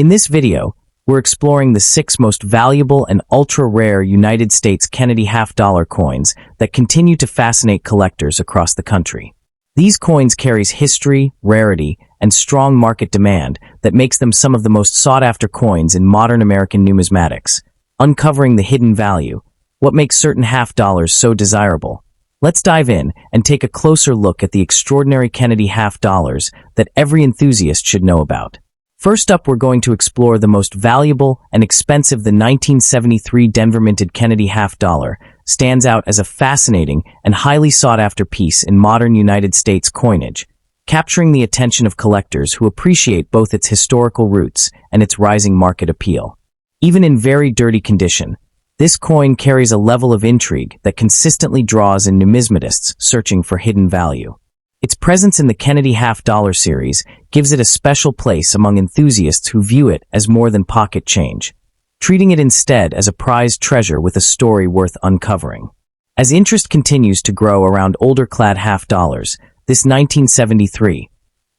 In this video, we're exploring the 6 most valuable and ultra-rare United States Kennedy half-dollar coins that continue to fascinate collectors across the country. These coins carry history, rarity, and strong market demand that makes them some of the most sought-after coins in modern American numismatics, uncovering the hidden value, what makes certain half-dollars so desirable. Let's dive in and take a closer look at the extraordinary Kennedy half-dollars that every enthusiast should know about. First up, we're going to explore the most valuable and expensive. The 1973 Denver-minted Kennedy half-dollar stands out as a fascinating and highly sought-after piece in modern United States coinage, capturing the attention of collectors who appreciate both its historical roots and its rising market appeal. Even in very dirty condition, this coin carries a level of intrigue that consistently draws in numismatists searching for hidden value. Its presence in the Kennedy half-dollar series gives it a special place among enthusiasts who view it as more than pocket change, treating it instead as a prized treasure with a story worth uncovering. As interest continues to grow around older-clad half-dollars, this 1973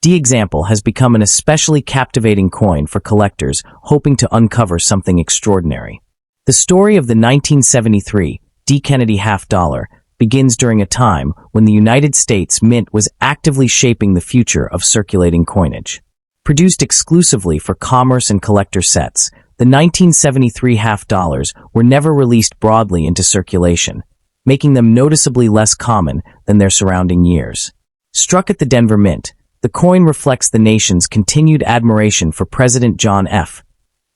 D example has become an especially captivating coin for collectors hoping to uncover something extraordinary. The story of the 1973 D Kennedy half-dollar begins during a time when the United States Mint was actively shaping the future of circulating coinage. Produced exclusively for commerce and collector sets, the 1973 half-dollars were never released broadly into circulation, making them noticeably less common than their surrounding years. Struck at the Denver Mint, the coin reflects the nation's continued admiration for President John F.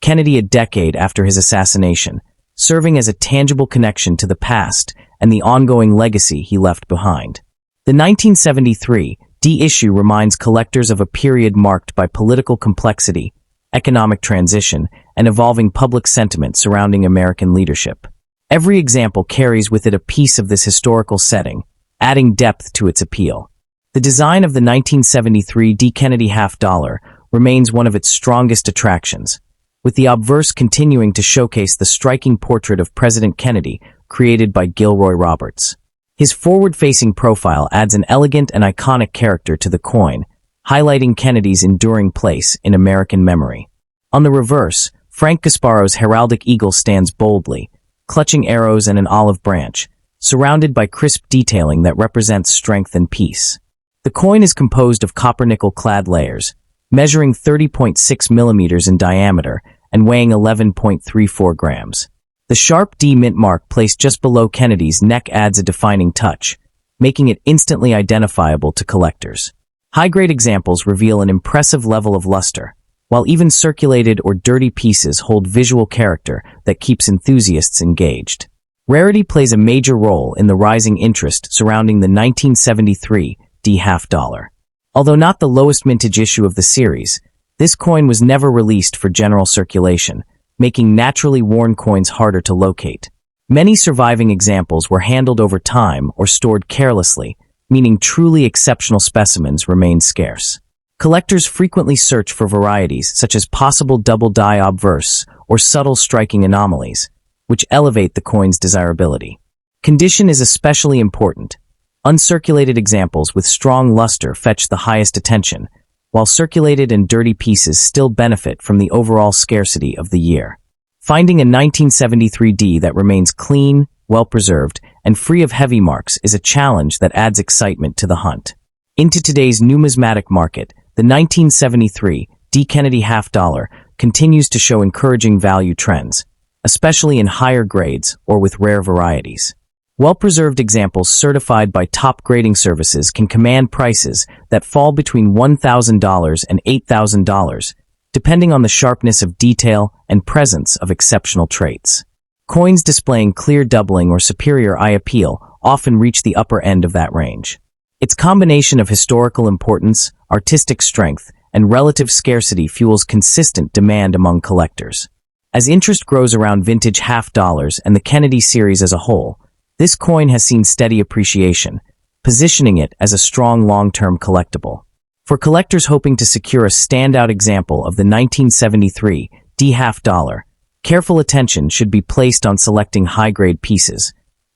Kennedy a decade after his assassination, serving as a tangible connection to the past and the ongoing legacy he left behind. The 1973 D issue reminds collectors of a period marked by political complexity, economic transition, and evolving public sentiment surrounding American leadership. Every example carries with it a piece of this historical setting, adding depth to its appeal. The design of the 1973 D Kennedy half-dollar remains one of its strongest attractions, with the obverse continuing to showcase the striking portrait of President Kennedy created by Gilroy Roberts. His forward-facing profile adds an elegant and iconic character to the coin, highlighting Kennedy's enduring place in American memory. On the reverse, Frank Gasparo's heraldic eagle stands boldly, clutching arrows and an olive branch, surrounded by crisp detailing that represents strength and peace. The coin is composed of copper-nickel-clad layers, measuring 30.6 millimeters in diameter and weighing 11.34 grams. The sharp D mint mark placed just below Kennedy's neck adds a defining touch, making it instantly identifiable to collectors. High-grade examples reveal an impressive level of luster, while even circulated or dirty pieces hold visual character that keeps enthusiasts engaged. Rarity plays a major role in the rising interest surrounding the 1973 D half-dollar. Although not the lowest mintage issue of the series, this coin was never released for general circulation, making naturally worn coins harder to locate. Many surviving examples were handled over time or stored carelessly, meaning truly exceptional specimens remain scarce. Collectors frequently search for varieties such as possible double-die obverse or subtle striking anomalies, which elevate the coin's desirability. Condition is especially important. Uncirculated examples with strong luster fetch the highest attention, while circulated and dirty pieces still benefit from the overall scarcity of the year. Finding a 1973 D that remains clean, well-preserved, and free of heavy marks is a challenge that adds excitement to the hunt. Into today's numismatic market, the 1973 D Kennedy half-dollar continues to show encouraging value trends, especially in higher grades or with rare varieties. Well-preserved examples certified by top grading services can command prices that fall between $1,000 and $8,000, depending on the sharpness of detail and presence of exceptional traits. Coins displaying clear doubling or superior eye appeal often reach the upper end of that range. Its combination of historical importance, artistic strength, and relative scarcity fuels consistent demand among collectors. As interest grows around vintage half-dollars and the Kennedy series as a whole, this coin has seen steady appreciation, positioning it as a strong long-term collectible. For collectors hoping to secure a standout example of the 1973 D half-dollar, careful attention should be placed on selecting high-grade pieces,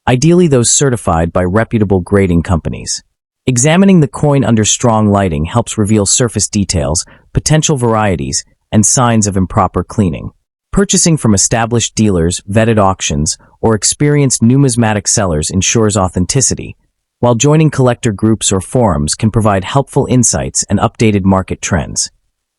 ideally those certified by reputable grading companies. Examining the coin under strong lighting helps reveal surface details, potential varieties, and signs of improper cleaning. Purchasing from established dealers, vetted auctions, or experienced numismatic sellers ensures authenticity, while joining collector groups or forums can provide helpful insights and updated market trends.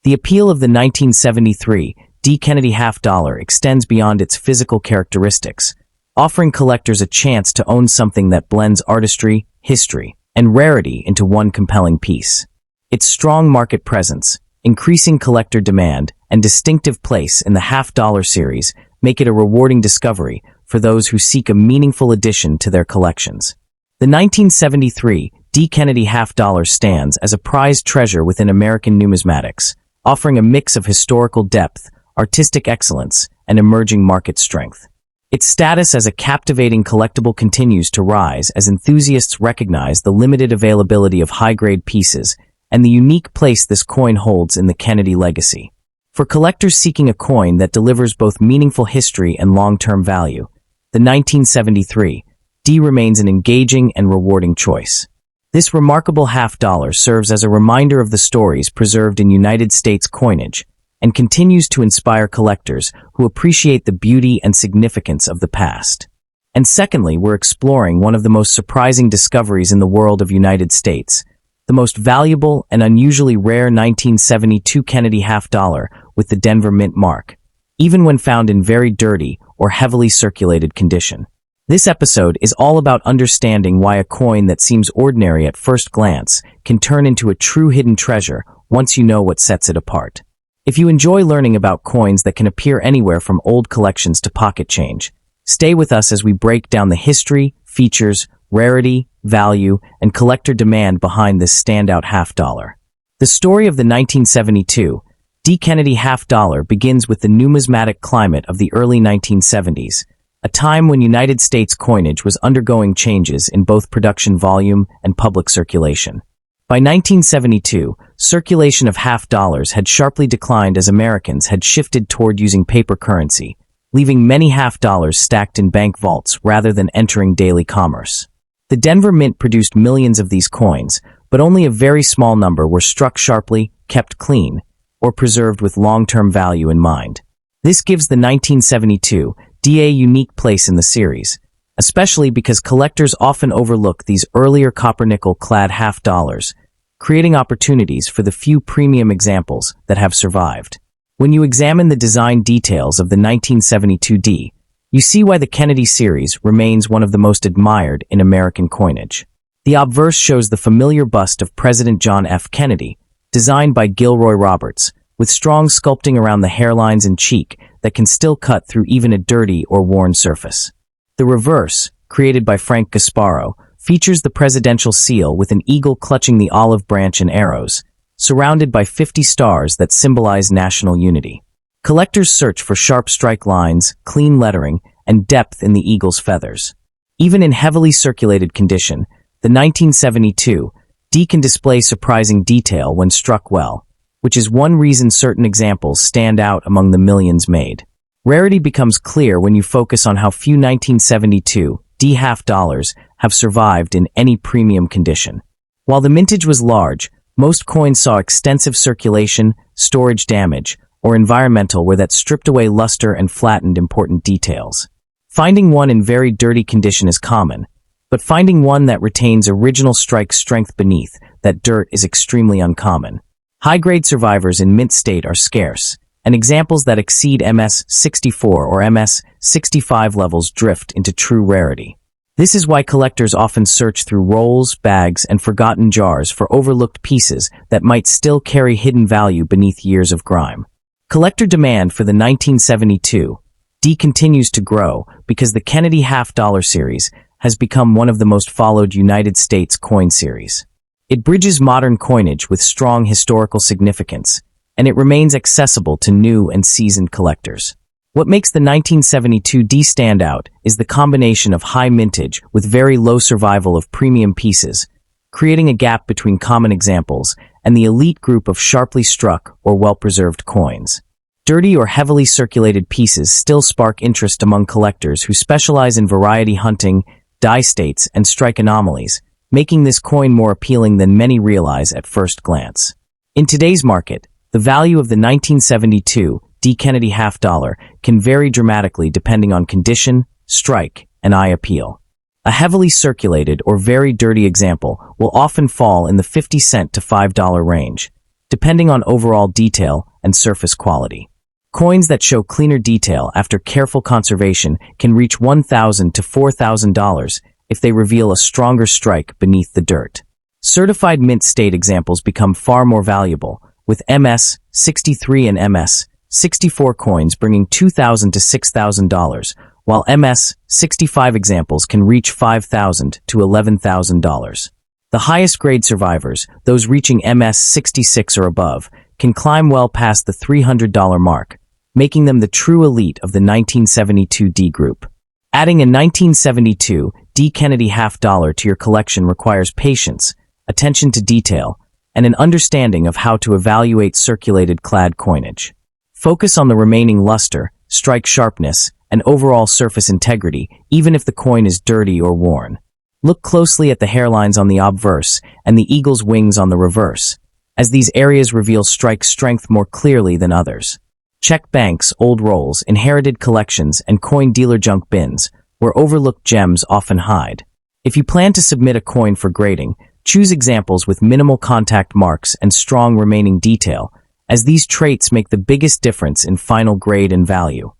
The appeal of the 1973 D. Kennedy half dollar extends beyond its physical characteristics, offering collectors a chance to own something that blends artistry, history, and rarity into one compelling piece. Its strong market presence, increasing collector demand, and distinctive place in the half-dollar series make it a rewarding discovery for those who seek a meaningful addition to their collections. The 1973 D. Kennedy half dollar stands as a prized treasure within American numismatics, offering a mix of historical depth, artistic excellence, and emerging market strength. Its status as a captivating collectible continues to rise as enthusiasts recognize the limited availability of high-grade pieces and the unique place this coin holds in the Kennedy legacy. For collectors seeking a coin that delivers both meaningful history and long-term value, the 1973 D remains an engaging and rewarding choice. This remarkable half dollar serves as a reminder of the stories preserved in United States coinage and continues to inspire collectors who appreciate the beauty and significance of the past. And secondly, we're exploring one of the most surprising discoveries in the world of United States, the most valuable and unusually rare 1972 Kennedy half dollar with the Denver Mint mark, even when found in very dirty or heavily circulated condition. This episode is all about understanding why a coin that seems ordinary at first glance can turn into a true hidden treasure once you know what sets it apart. If you enjoy learning about coins that can appear anywhere from old collections to pocket change, stay with us as we break down the history, features, rarity, value, and collector demand behind this standout half dollar. The story of the 1972 D. Kennedy half dollar begins with the numismatic climate of the early 1970s, a time when United States coinage was undergoing changes in both production volume and public circulation. By 1972, circulation of half dollars had sharply declined as Americans had shifted toward using paper currency, leaving many half dollars stacked in bank vaults rather than entering daily commerce. The Denver Mint produced millions of these coins, but only a very small number were struck sharply, kept clean, or preserved with long-term value in mind. This gives the 1972 D a unique place in the series, especially because collectors often overlook these earlier copper-nickel-clad half dollars, creating opportunities for the few premium examples that have survived. When you examine the design details of the 1972 D, you see why the Kennedy series remains one of the most admired in American coinage. The obverse shows the familiar bust of President John F. Kennedy, designed by Gilroy Roberts, with strong sculpting around the hairlines and cheek that can still cut through even a dirty or worn surface. The reverse, created by Frank Gasparo, features the presidential seal with an eagle clutching the olive branch and arrows, surrounded by 50 stars that symbolize national unity. Collectors search for sharp strike lines, clean lettering, and depth in the eagle's feathers. Even in heavily circulated condition, the 1972 D can display surprising detail when struck well, which is one reason certain examples stand out among the millions made. Rarity becomes clear when you focus on how few 1972 D half dollars have survived in any premium condition. While the mintage was large, most coins saw extensive circulation, storage damage, or environmental wear that stripped away luster and flattened important details. Finding one in very dirty condition is common, but finding one that retains original strike strength beneath that dirt is extremely uncommon. High-grade survivors in mint state are scarce, and examples that exceed MS-64 or MS-65 levels drift into true rarity. This is why collectors often search through rolls, bags, and forgotten jars for overlooked pieces that might still carry hidden value beneath years of grime. Collector demand for the 1972 D continues to grow because the Kennedy half dollar series has become one of the most followed United States coin series. It bridges modern coinage with strong historical significance, and it remains accessible to new and seasoned collectors. What makes the 1972 D stand out is the combination of high mintage with very low survival of premium pieces, creating a gap between common examples and the elite group of sharply struck or well-preserved coins. Dirty or heavily circulated pieces still spark interest among collectors who specialize in variety hunting, die states, and strike anomalies, making this coin more appealing than many realize at first glance. In today's market, The value of the 1972 D. Kennedy half dollar can vary dramatically depending on condition, strike, and eye appeal. A heavily circulated or very dirty example will often fall in the 50-cent to $5 range, depending on overall detail and surface quality. Coins that show cleaner detail after careful conservation can reach $1,000 to $4,000 if they reveal a stronger strike beneath the dirt. Certified mint state examples become far more valuable, with MS-63 and MS-64 coins bringing $2,000 to $6,000, while MS-65 examples can reach $5,000 to $11,000. The highest grade survivors, those reaching MS-66 or above, can climb well past the $300 mark, making them the true elite of the 1972 D group. Adding a 1972 D. Kennedy half dollar to your collection requires patience, attention to detail, and an understanding of how to evaluate circulated clad coinage. Focus on the remaining luster, strike sharpness, and overall surface integrity, even if the coin is dirty or worn. Look closely at the hairlines on the obverse and the eagle's wings on the reverse, as these areas reveal strike strength more clearly than others. Check banks, old rolls, inherited collections, and coin dealer junk bins, where overlooked gems often hide. If you plan to submit a coin for grading, choose examples with minimal contact marks and strong remaining detail, as these traits make the biggest difference in final grade and value.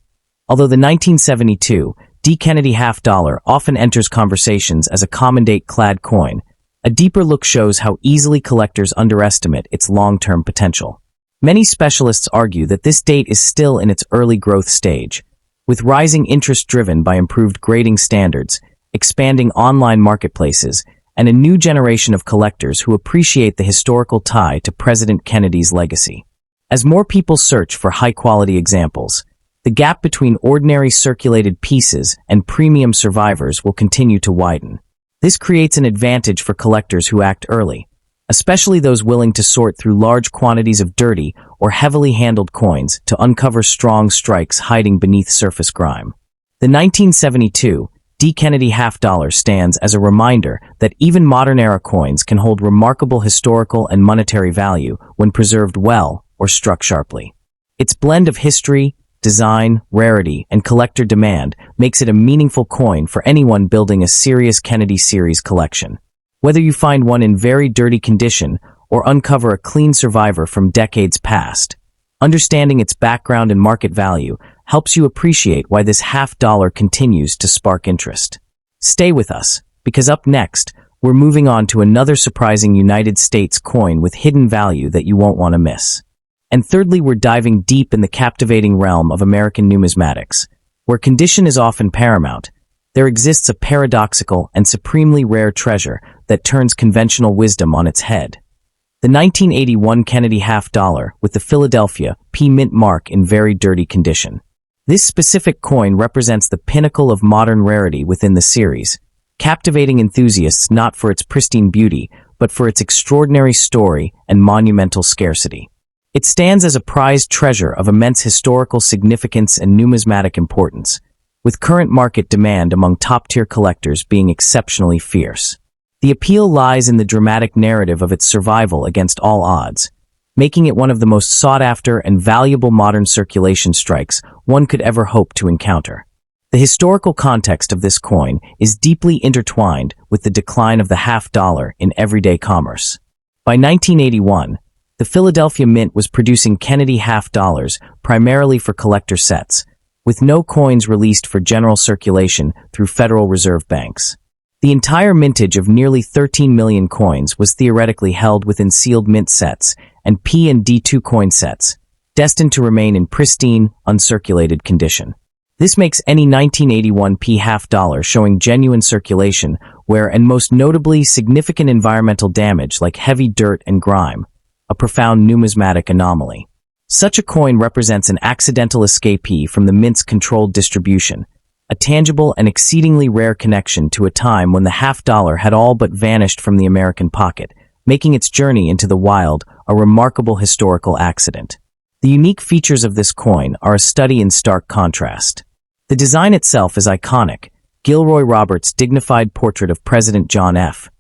Although the 1972 D. Kennedy half dollar often enters conversations as a common date clad coin, a deeper look shows how easily collectors underestimate its long-term potential. Many specialists argue that this date is still in its early growth stage, with rising interest driven by improved grading standards, expanding online marketplaces, and a new generation of collectors who appreciate the historical tie to President Kennedy's legacy. As more people search for high-quality examples, the gap between ordinary circulated pieces and premium survivors will continue to widen. This creates an advantage for collectors who act early, especially those willing to sort through large quantities of dirty or heavily handled coins to uncover strong strikes hiding beneath surface grime. The 1972 D. Kennedy half dollar stands as a reminder that even modern-era coins can hold remarkable historical and monetary value when preserved well or struck sharply. Its blend of history, design, rarity, and collector demand makes it a meaningful coin for anyone building a serious Kennedy series collection. Whether you find one in very dirty condition or uncover a clean survivor from decades past, understanding its background and market value helps you appreciate why this half dollar continues to spark interest. Stay with us, because up next, we're moving on to another surprising United States coin with hidden value that you won't want to miss. And thirdly, we're diving deep in the captivating realm of American numismatics. Where condition is often paramount, there exists a paradoxical and supremely rare treasure that turns conventional wisdom on its head. The 1981 Kennedy half dollar with the Philadelphia P mint mark in very dirty condition. This specific coin represents the pinnacle of modern rarity within the series, captivating enthusiasts not for its pristine beauty, but for its extraordinary story and monumental scarcity. It stands as a prized treasure of immense historical significance and numismatic importance, with current market demand among top-tier collectors being exceptionally fierce. The appeal lies in the dramatic narrative of its survival against all odds, making it one of the most sought-after and valuable modern circulation strikes one could ever hope to encounter. The historical context of this coin is deeply intertwined with the decline of the half dollar in everyday commerce. By 1981, the Philadelphia Mint was producing Kennedy half dollars primarily for collector sets, with no coins released for general circulation through Federal Reserve banks. The entire mintage of nearly 13 million coins was theoretically held within sealed mint sets and P and D2 coin sets, destined to remain in pristine, uncirculated condition. This makes any 1981 P half dollar showing genuine circulation wear and most notably significant environmental damage like heavy dirt and grime, a profound numismatic anomaly. Such a coin represents an accidental escapee from the mint's controlled distribution, a tangible and exceedingly rare connection to a time when the half dollar had all but vanished from the American pocket, making its journey into the wild a remarkable historical accident. The unique features of this coin are a study in stark contrast. The design itself is iconic. Gilroy Roberts' dignified portrait of President John F.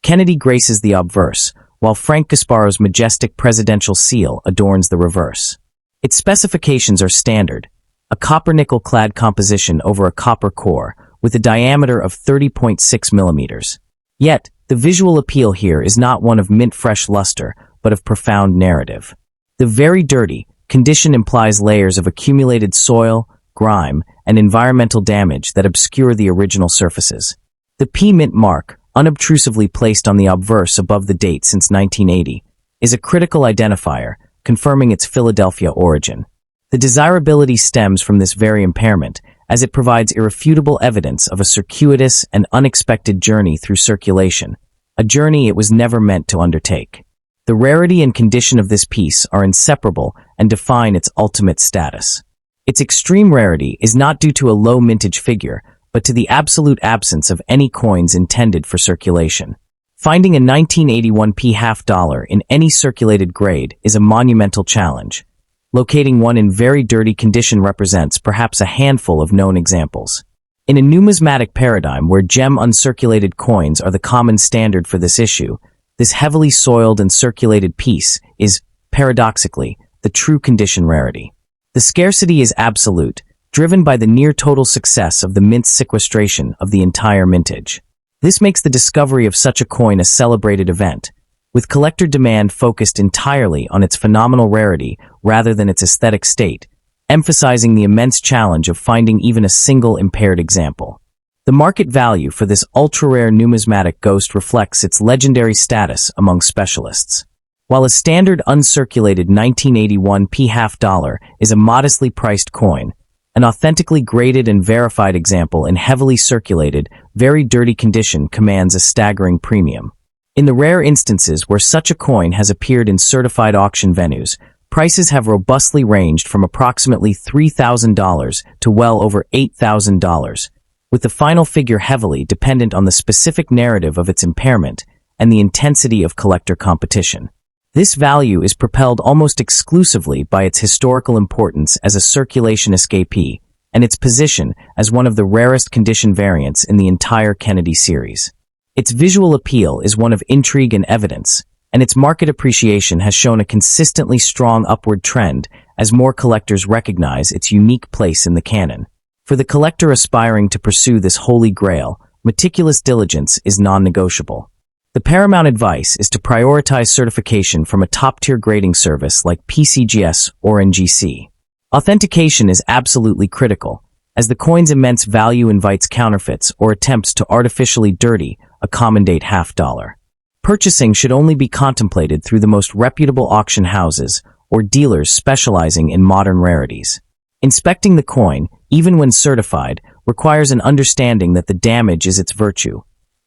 Kennedy graces the obverse, while Frank Gasparo's majestic presidential seal adorns the reverse. Its specifications are standard: a copper-nickel-clad composition over a copper core with a diameter of 30.6 millimeters. Yet, the visual appeal here is not one of mint-fresh luster, but of profound narrative. The very dirty condition implies layers of accumulated soil, grime, and environmental damage that obscure the original surfaces. The P-Mint mark, unobtrusively placed on the obverse above the date since 1980, is a critical identifier, confirming its Philadelphia origin. The desirability stems from this very impairment, as it provides irrefutable evidence of a circuitous and unexpected journey through circulation, a journey it was never meant to undertake. The rarity and condition of this piece are inseparable and define its ultimate status. Its extreme rarity is not due to a low mintage figure, but to the absolute absence of any coins intended for circulation. Finding a 1981 P half-dollar in any circulated grade is a monumental challenge. Locating one in very dirty condition represents perhaps a handful of known examples. In a numismatic paradigm where gem uncirculated coins are the common standard for this issue, this heavily soiled and circulated piece is, paradoxically, the true condition rarity. The scarcity is absolute, driven by the near-total success of the mint's sequestration of the entire mintage. This makes the discovery of such a coin a celebrated event, with collector demand focused entirely on its phenomenal rarity rather than its aesthetic state, emphasizing the immense challenge of finding even a single impaired example. The market value for this ultra-rare numismatic ghost reflects its legendary status among specialists. While a standard uncirculated 1981 P half-dollar is a modestly priced coin, an authentically graded and verified example in heavily circulated, very dirty condition commands a staggering premium. In the rare instances where such a coin has appeared in certified auction venues, prices have robustly ranged from approximately $3,000 to well over $8,000, with the final figure heavily dependent on the specific narrative of its impairment and the intensity of collector competition. This value is propelled almost exclusively by its historical importance as a circulation escapee and its position as one of the rarest condition variants in the entire Kennedy series. Its visual appeal is one of intrigue and evidence, and its market appreciation has shown a consistently strong upward trend as more collectors recognize its unique place in the canon. For the collector aspiring to pursue this holy grail, meticulous diligence is non-negotiable. The paramount advice is to prioritize certification from a top-tier grading service like PCGS or NGC. Authentication is absolutely critical, as the coin's immense value invites counterfeits or attempts to artificially dirty a common-date half-dollar. Purchasing should only be contemplated through the most reputable auction houses or dealers specializing in modern rarities. Inspecting the coin, even when certified, requires an understanding that the damage is its virtue.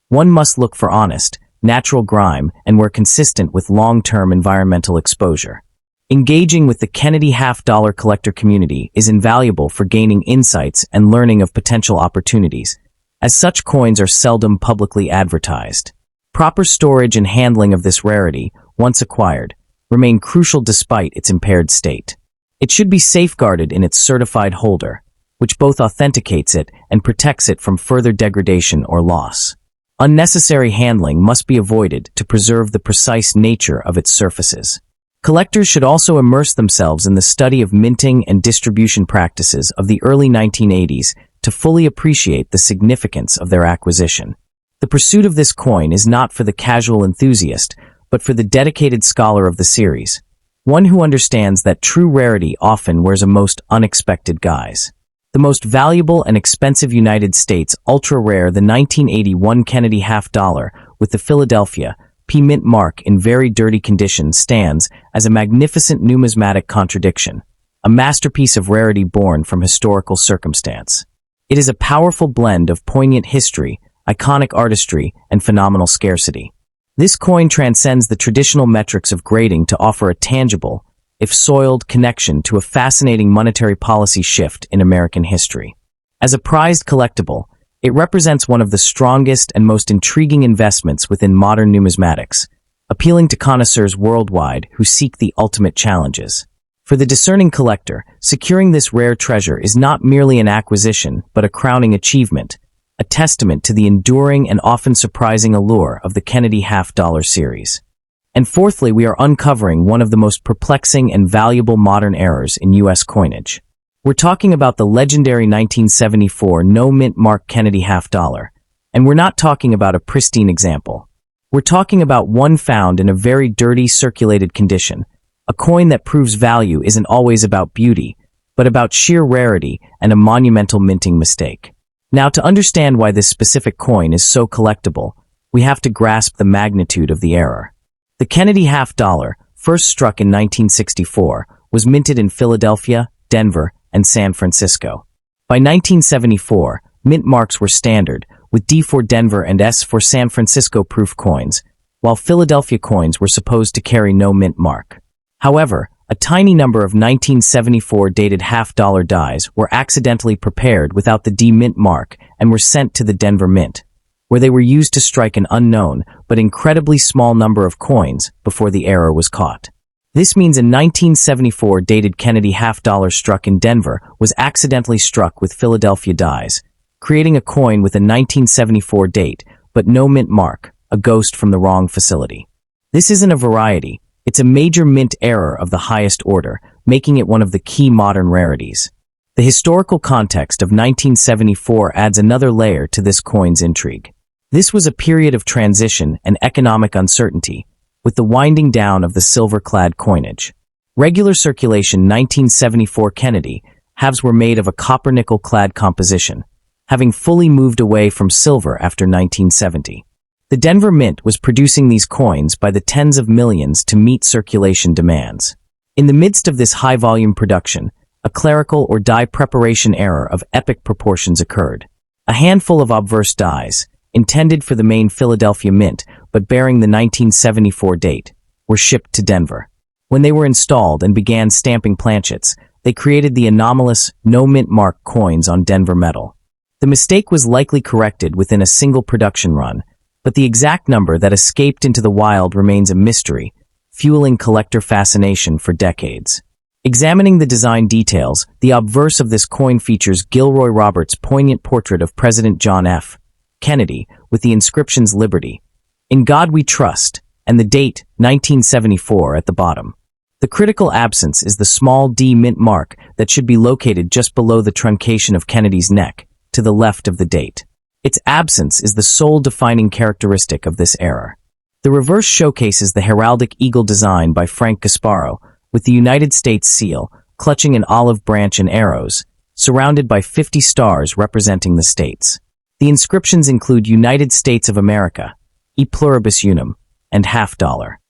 One must look for honest, natural grime, and where consistent with long-term environmental exposure. Engaging with the Kennedy half-dollar collector community is invaluable for gaining insights and learning of potential opportunities, as such coins are seldom publicly advertised. Proper storage and handling of this rarity, once acquired, remain crucial despite its impaired state. It should be safeguarded in its certified holder, which both authenticates it and protects it from further degradation or loss. Unnecessary handling must be avoided to preserve the precise nature of its surfaces. Collectors should also immerse themselves in the study of minting and distribution practices of the early 1980s to fully appreciate the significance of their acquisition. The pursuit of this coin is not for the casual enthusiast, but for the dedicated scholar of the series, one who understands that true rarity often wears a most unexpected guise. The most valuable and expensive United States ultra-rare, the 1981 Kennedy half-dollar with the Philadelphia P-Mint mark in very dirty condition, stands as a magnificent numismatic contradiction, a masterpiece of rarity born from historical circumstance. It is a powerful blend of poignant history, iconic artistry, and phenomenal scarcity. This coin transcends the traditional metrics of grading to offer a tangible, if soiled, connection to a fascinating monetary policy shift in American history. As a prized collectible, it represents one of the strongest and most intriguing investments within modern numismatics, appealing to connoisseurs worldwide who seek the ultimate challenges. For the discerning collector, securing this rare treasure is not merely an acquisition, but a crowning achievement, a testament to the enduring and often surprising allure of the Kennedy half-dollar series. And fourthly, we are uncovering one of the most perplexing and valuable modern errors in U.S. coinage. We're talking about the legendary 1974 no-mint mark Kennedy half-dollar. And we're not talking about a pristine example. We're talking about one found in a very dirty, circulated condition, a coin that proves value isn't always about beauty, but about sheer rarity and a monumental minting mistake. Now, to understand why this specific coin is so collectible, we have to grasp the magnitude of the error. The Kennedy half-dollar, first struck in 1964, was minted in Philadelphia, Denver, and San Francisco. By 1974, mint marks were standard, with D for Denver and S for San Francisco proof coins, while Philadelphia coins were supposed to carry no mint mark. However, a tiny number of 1974 dated half-dollar dies were accidentally prepared without the D mint mark and were sent to the Denver Mint, where they were used to strike an unknown but incredibly small number of coins before the error was caught. This means a 1974 dated Kennedy half-dollar struck in Denver was accidentally struck with Philadelphia dies, creating a coin with a 1974 date but no mint mark, a ghost from the wrong facility. This isn't a variety, it's a major mint error of the highest order, making it one of the key modern rarities. The historical context of 1974 adds another layer to this coin's intrigue. This was a period of transition and economic uncertainty, with the winding down of the silver-clad coinage. Regular circulation 1974 Kennedy halves were made of a copper-nickel-clad composition, having fully moved away from silver after 1970. The Denver Mint was producing these coins by the tens of millions to meet circulation demands. In the midst of this high-volume production, a clerical or die preparation error of epic proportions occurred. A handful of obverse dies, intended for the main Philadelphia Mint but bearing the 1974 date, were shipped to Denver. When they were installed and began stamping planchets, they created the anomalous no mint mark coins on Denver metal. The mistake was likely corrected within a single production run, but the exact number that escaped into the wild remains a mystery, fueling collector fascination for decades. Examining the design details, the obverse of this coin features Gilroy Roberts' poignant portrait of President John F. Kennedy with the inscriptions Liberty, In God We Trust, and the date 1974 at the bottom. The critical absence is the small D mint mark that should be located just below the truncation of Kennedy's neck, to the left of the date. Its absence is the sole defining characteristic of this error. The reverse showcases the heraldic eagle design by Frank Gasparo, with the United States seal, clutching an olive branch and arrows, surrounded by 50 stars representing the states. The inscriptions include United States of America, E pluribus unum, and half-dollar.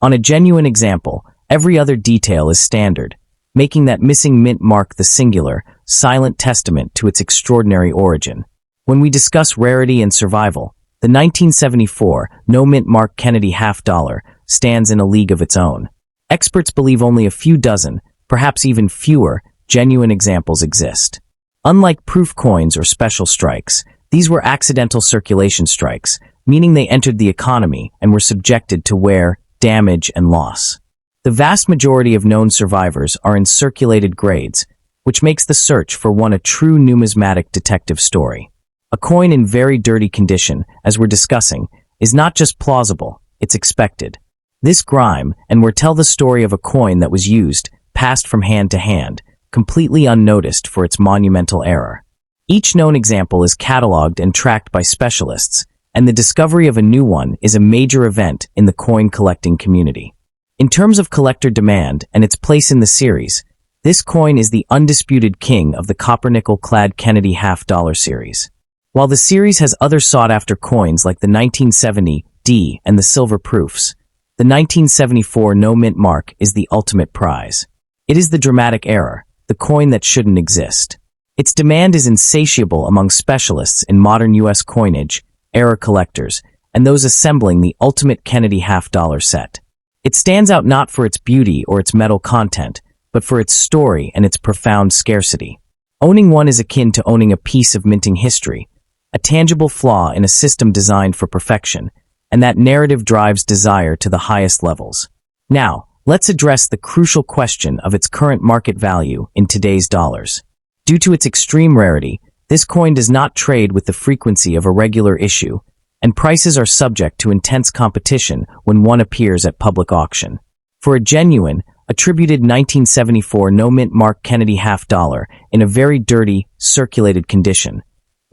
On a genuine example, every other detail is standard, making that missing mint mark the singular, silent testament to its extraordinary origin. When we discuss rarity and survival, the 1974 no mint mark Kennedy half-dollar stands in a league of its own. Experts believe only a few dozen, perhaps even fewer, genuine examples exist. Unlike proof coins or special strikes, these were accidental circulation strikes, meaning they entered the economy and were subjected to wear, damage, and loss. The vast majority of known survivors are in circulated grades, which makes the search for one a true numismatic detective story. A coin in very dirty condition, as we're discussing, is not just plausible, it's expected. This grime, and we'll tell the story of a coin that was used, passed from hand to hand, completely unnoticed for its monumental error. Each known example is catalogued and tracked by specialists, and the discovery of a new one is a major event in the coin collecting community. In terms of collector demand and its place in the series, this coin is the undisputed king of the copper-nickel-clad Kennedy half-dollar series. While the series has other sought-after coins like the 1970 D and the silver proofs, the 1974 no mint mark is the ultimate prize. It is the dramatic error, the coin that shouldn't exist. Its demand is insatiable among specialists in modern U.S. coinage, error collectors, and those assembling the ultimate Kennedy half-dollar set. It stands out not for its beauty or its metal content, but for its story and its profound scarcity. Owning one is akin to owning a piece of minting history, a tangible flaw in a system designed for perfection, and that narrative drives desire to the highest levels. Now, let's address the crucial question of its current market value in today's dollars. Due to its extreme rarity, this coin does not trade with the frequency of a regular issue, and prices are subject to intense competition when one appears at public auction. For a genuine, attributed 1974 no-mint Mark Kennedy half-dollar in a very dirty, circulated condition,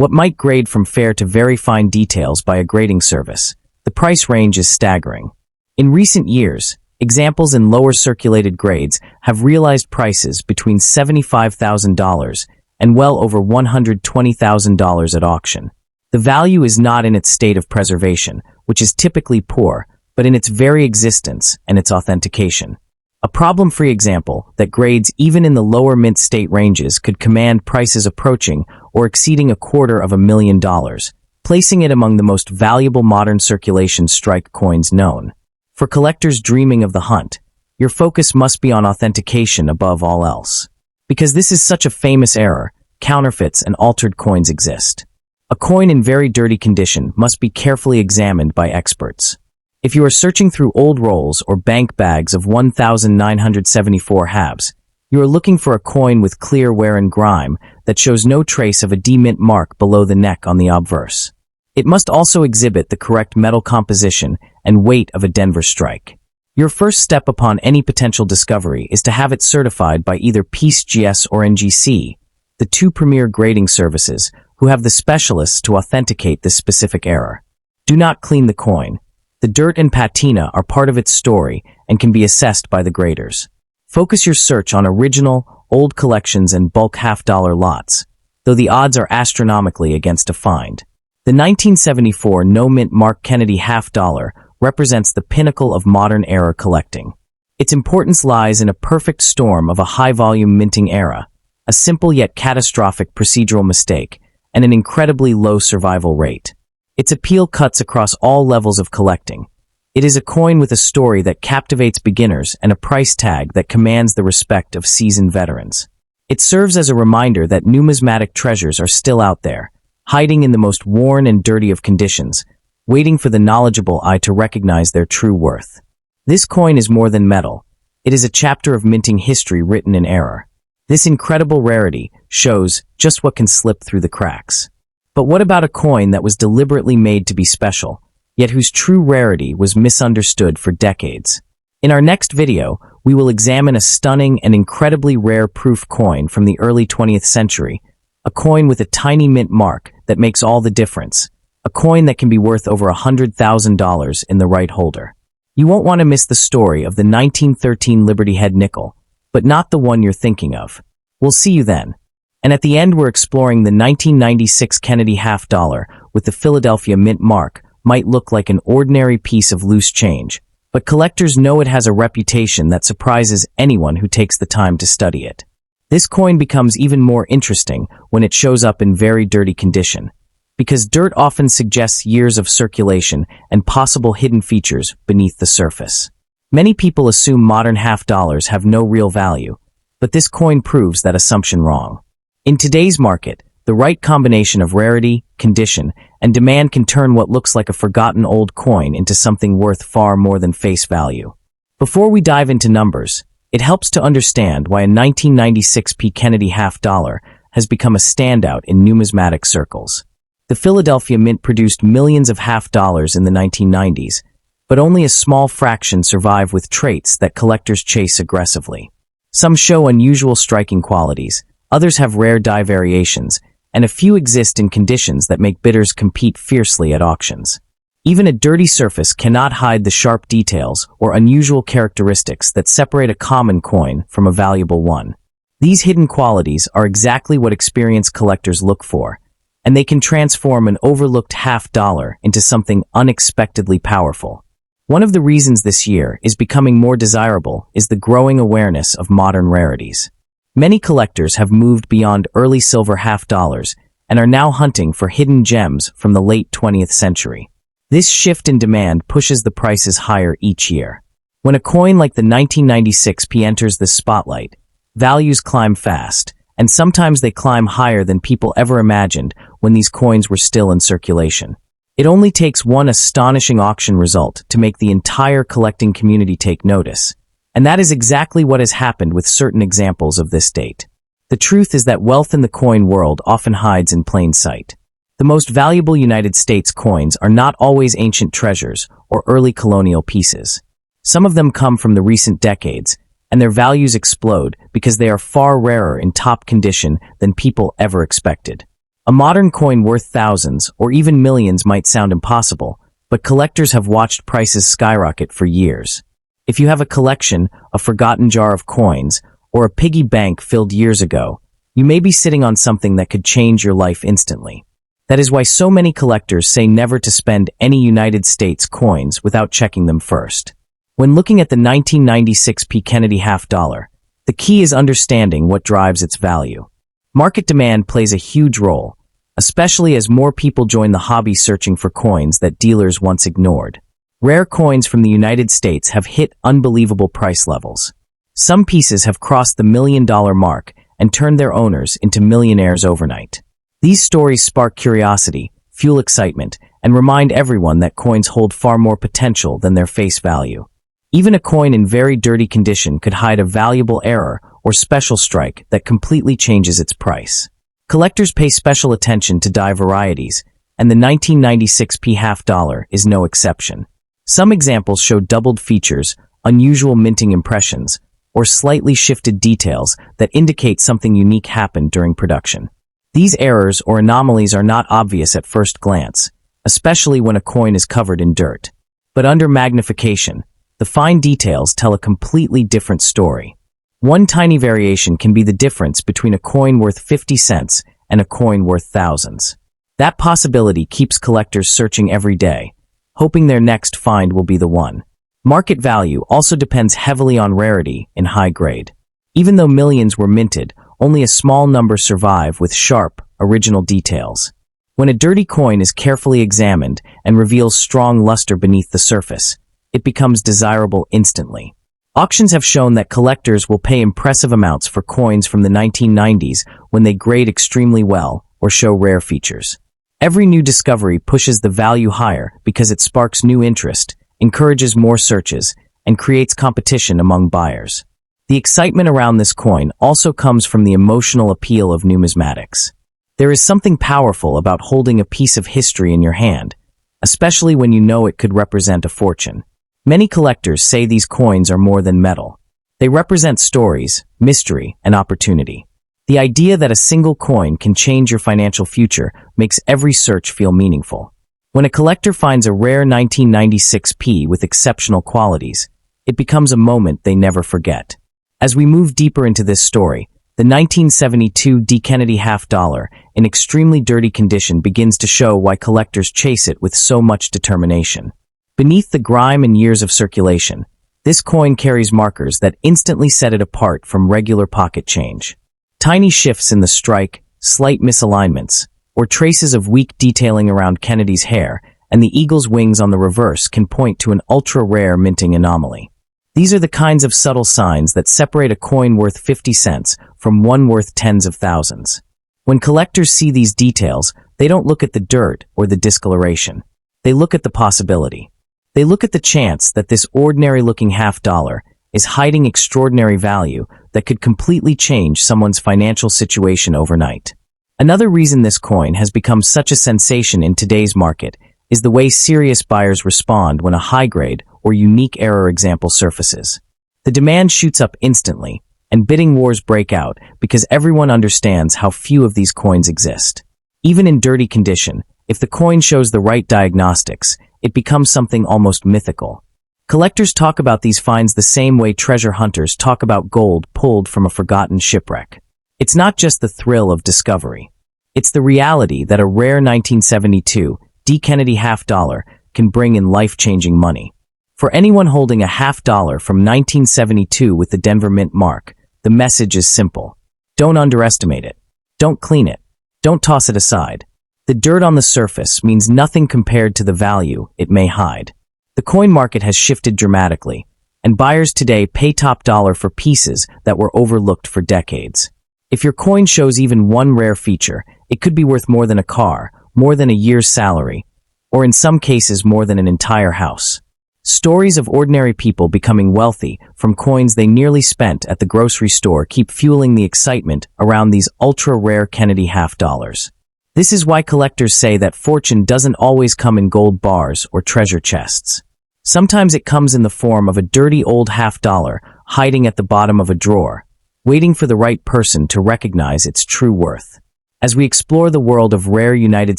what might grade from fair to very fine details by a grading service, the price range is staggering. In recent years, examples in lower circulated grades have realized prices between $75,000 and well over $120,000 at auction. The value is not in its state of preservation, which is typically poor, but in its very existence and its authentication. A problem-free example that grades even in the lower mint state ranges could command prices approaching or exceeding $250,000, placing it among the most valuable modern circulation strike coins known. For collectors dreaming of the hunt, your focus must be on authentication above all else. Because this is such a famous error, counterfeits and altered coins exist. A coin in very dirty condition must be carefully examined by experts. If you are searching through old rolls or bank bags of 1,974 halves, you are looking for a coin with clear wear and grime that shows no trace of a demint mark below the neck on the obverse. It must also exhibit the correct metal composition and weight of a Denver strike. Your first step upon any potential discovery is to have it certified by either PCGS or NGC, the two premier grading services who have the specialists to authenticate this specific error. Do not clean the coin. The dirt and patina are part of its story and can be assessed by the graders. Focus your search on original, old collections and bulk half-dollar lots, though the odds are astronomically against a find. The 1974 no-mint Mark Kennedy half-dollar represents the pinnacle of modern-era collecting. Its importance lies in a perfect storm of a high-volume minting era, a simple yet catastrophic procedural mistake, and an incredibly low survival rate. Its appeal cuts across all levels of collecting. It is a coin with a story that captivates beginners and a price tag that commands the respect of seasoned veterans. It serves as a reminder that numismatic treasures are still out there, hiding in the most worn and dirty of conditions, waiting for the knowledgeable eye to recognize their true worth. This coin is more than metal. It is a chapter of minting history written in error. This incredible rarity shows just what can slip through the cracks. But what about a coin that was deliberately made to be special, yet whose true rarity was misunderstood for decades? In our next video, we will examine a stunning and incredibly rare proof coin from the early 20th century, a coin with a tiny mint mark that makes all the difference, a coin that can be worth over $100,000 in the right holder. You won't want to miss the story of the 1913 Liberty Head nickel, but not the one you're thinking of. We'll see you then. And at the end, we're exploring the 1996 Kennedy half-dollar with the Philadelphia mint mark. Might look like an ordinary piece of loose change, but collectors know it has a reputation that surprises anyone who takes the time to study it. This coin becomes even more interesting when it shows up in very dirty condition, because dirt often suggests years of circulation and possible hidden features beneath the surface. Many people assume modern half-dollars have no real value, but this coin proves that assumption wrong. In today's market, the right combination of rarity, condition, and demand can turn what looks like a forgotten old coin into something worth far more than face value. Before we dive into numbers, it helps to understand why a 1996 P. Kennedy half-dollar has become a standout in numismatic circles. The Philadelphia Mint produced millions of half-dollars in the 1990s, but only a small fraction survive with traits that collectors chase aggressively. Some show unusual striking qualities, others have rare die variations, and a few exist in conditions that make bidders compete fiercely at auctions. Even a dirty surface cannot hide the sharp details or unusual characteristics that separate a common coin from a valuable one. These hidden qualities are exactly what experienced collectors look for, and they can transform an overlooked half-dollar into something unexpectedly powerful. One of the reasons this year is becoming more desirable is the growing awareness of modern rarities. Many collectors have moved beyond early silver half-dollars and are now hunting for hidden gems from the late 20th century. This shift in demand pushes the prices higher each year. When a coin like the 1996 P enters the spotlight, values climb fast, and sometimes they climb higher than people ever imagined when these coins were still in circulation. It only takes one astonishing auction result to make the entire collecting community take notice. And that is exactly what has happened with certain examples of this date. The truth is that wealth in the coin world often hides in plain sight. The most valuable United States coins are not always ancient treasures or early colonial pieces. Some of them come from the recent decades, and their values explode because they are far rarer in top condition than people ever expected. A modern coin worth thousands or even millions might sound impossible, but collectors have watched prices skyrocket for years. If you have a collection, a forgotten jar of coins, or a piggy bank filled years ago, you may be sitting on something that could change your life instantly. That is why so many collectors say never to spend any United States coins without checking them first. When looking at the 1996 P. Kennedy half dollar, the key is understanding what drives its value. Market demand plays a huge role, especially as more people join the hobby searching for coins that dealers once ignored. Rare coins from the United States have hit unbelievable price levels. Some pieces have crossed the $1 million mark and turned their owners into millionaires overnight. These stories spark curiosity, fuel excitement, and remind everyone that coins hold far more potential than their face value. Even a coin in very dirty condition could hide a valuable error or special strike that completely changes its price. Collectors pay special attention to die varieties, and the 1996 P half dollar is no exception. Some examples show doubled features, unusual minting impressions, or slightly shifted details that indicate something unique happened during production. These errors or anomalies are not obvious at first glance, especially when a coin is covered in dirt. But under magnification, the fine details tell a completely different story. One tiny variation can be the difference between a coin worth 50 cents and a coin worth thousands. That possibility keeps collectors searching every day, hoping their next find will be the one. Market value also depends heavily on rarity in high grade. Even though millions were minted, only a small number survive with sharp, original details. When a dirty coin is carefully examined and reveals strong luster beneath the surface, it becomes desirable instantly. Auctions have shown that collectors will pay impressive amounts for coins from the 1990s when they grade extremely well or show rare features. Every new discovery pushes the value higher because it sparks new interest, encourages more searches, and creates competition among buyers. The excitement around this coin also comes from the emotional appeal of numismatics. There is something powerful about holding a piece of history in your hand, especially when you know it could represent a fortune. Many collectors say these coins are more than metal. They represent stories, mystery, and opportunity. The idea that a single coin can change your financial future makes every search feel meaningful. When a collector finds a rare 1996 P with exceptional qualities, it becomes a moment they never forget. As we move deeper into this story, the 1972 D. Kennedy half dollar, in extremely dirty condition, begins to show why collectors chase it with so much determination. Beneath the grime and years of circulation, this coin carries markers that instantly set it apart from regular pocket change. Tiny shifts in the strike, slight misalignments, or traces of weak detailing around Kennedy's hair and the eagle's wings on the reverse can point to an ultra-rare minting anomaly. These are the kinds of subtle signs that separate a coin worth 50 cents from one worth tens of thousands. When collectors see these details, they don't look at the dirt or the discoloration. They look at the possibility. They look at the chance that this ordinary-looking half dollar is hiding extraordinary value that could completely change someone's financial situation overnight. Another reason this coin has become such a sensation in today's market is the way serious buyers respond when a high-grade or unique error example surfaces. The demand shoots up instantly, and bidding wars break out because everyone understands how few of these coins exist. Even in dirty condition, if the coin shows the right diagnostics, it becomes something almost mythical. Collectors talk about these finds the same way treasure hunters talk about gold pulled from a forgotten shipwreck. It's not just the thrill of discovery. It's the reality that a rare 1972 D. Kennedy half dollar can bring in life-changing money. For anyone holding a half dollar from 1972 with the Denver Mint mark, the message is simple. Don't underestimate it. Don't clean it. Don't toss it aside. The dirt on the surface means nothing compared to the value it may hide. The coin market has shifted dramatically, and buyers today pay top dollar for pieces that were overlooked for decades. If your coin shows even one rare feature, it could be worth more than a car, more than a year's salary, or in some cases more than an entire house. Stories of ordinary people becoming wealthy from coins they nearly spent at the grocery store keep fueling the excitement around these ultra-rare Kennedy half dollars. This is why collectors say that fortune doesn't always come in gold bars or treasure chests. Sometimes it comes in the form of a dirty old $50 hiding at the bottom of a drawer, waiting for the right person to recognize its true worth. As we explore the world of rare United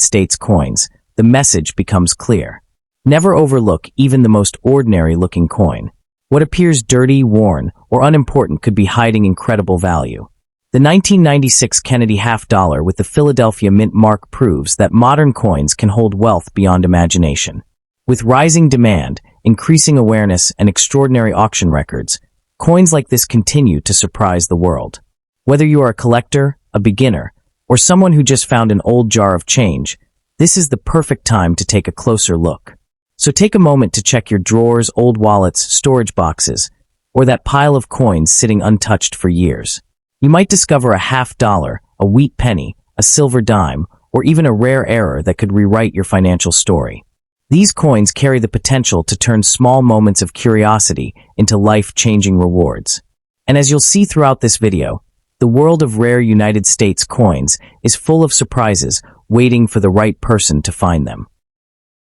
States coins, the message becomes clear. Never overlook even the most ordinary-looking coin. What appears dirty, worn, or unimportant could be hiding incredible value. The 1996 Kennedy $50 with the Philadelphia Mint mark proves that modern coins can hold wealth beyond imagination. With rising demand, increasing awareness, and extraordinary auction records, coins like this continue to surprise the world. Whether you are a collector, a beginner, or someone who just found an old jar of change, this is the perfect time to take a closer look. So take a moment to check your drawers, old wallets, storage boxes, or that pile of coins sitting untouched for years. You might discover a $50, a wheat penny, a silver dime, or even a rare error that could rewrite your financial story. These coins carry the potential to turn small moments of curiosity into life-changing rewards. And as you'll see throughout this video, the world of rare United States coins is full of surprises waiting for the right person to find them.